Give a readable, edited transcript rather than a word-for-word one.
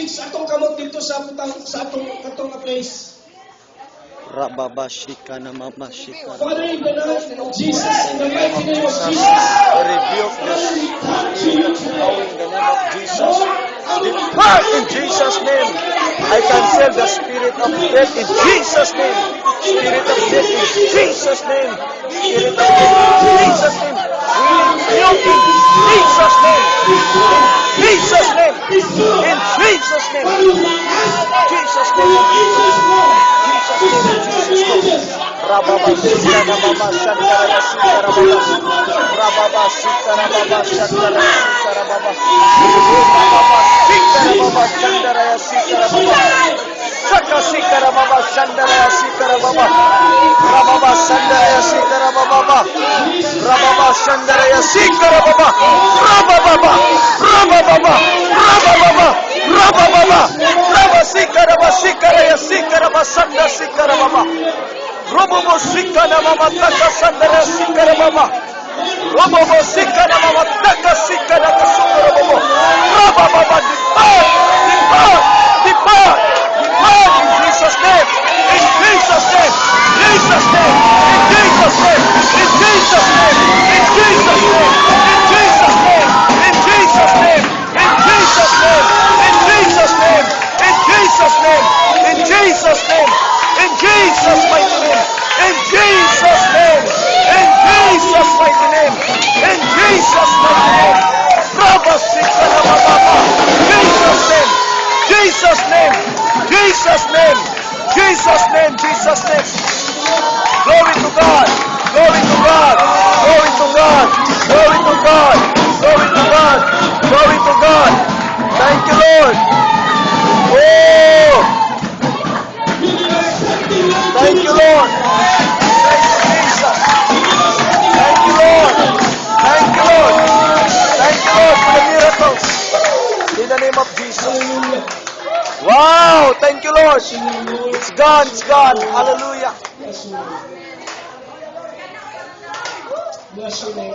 message sa atong kamot dito sa atong place. Rababashika na mamashika. Father, in the name of Jesus, in the mighty name of Jesus, I rebuke this spirit of power in the name of Jesus. Depart in Jesus' name. I cancel the spirit of death in Jesus' name. Spirit of death in Jesus' name. Spirit of death in Jesus' name. We rebuke in Jesus' name. In Jesus' name. In Jesus' name. Jesus' name. Jesus' name. Rababa Sitara Baba Santara Sitara Baba Rababa Sitara Baba Santara Sitara Baba Rababa Sitara Baba Santara Sitara Baba Saka Sitara Baba Santara Sitara Baba Rababa Santara Sitara Baba Rababa Santara Sitara Baba Rababa Rababa Rababa Rababa Rababa Sitara Baba Sitara Baba Santara Sitara Baba Robobo sikana mama taka sandara sikara mama. Robobo sikana mama taka sikana kasukara bobo. Rababa depart, depart, depart, depart in Jesus' name, in Jesus' name, Jesus' name, in Jesus' name, in Jesus' name, in Jesus' name, in Jesus' name, in Jesus' name, in Jesus' name, in Jesus' name, in Jesus' name, in Jesus' name, in Jesus' mighty name. In Jesus' name, in Jesus' mighty name, in Jesus' mighty name, Jesus' name, Jesus' name, Jesus' name, Jesus' name, Jesus' name. Glory to God, glory to God, glory to God, glory to God, glory to God, glory to God. Thank you, Lord. Oh, thank you, Lord. Thank you, Jesus. Thank you, Lord. Thank you, Lord. Thank you, Lord, for the miracles. In the name of Jesus. Wow. Thank you, Lord. It's gone. It's gone. Hallelujah. Bless your name.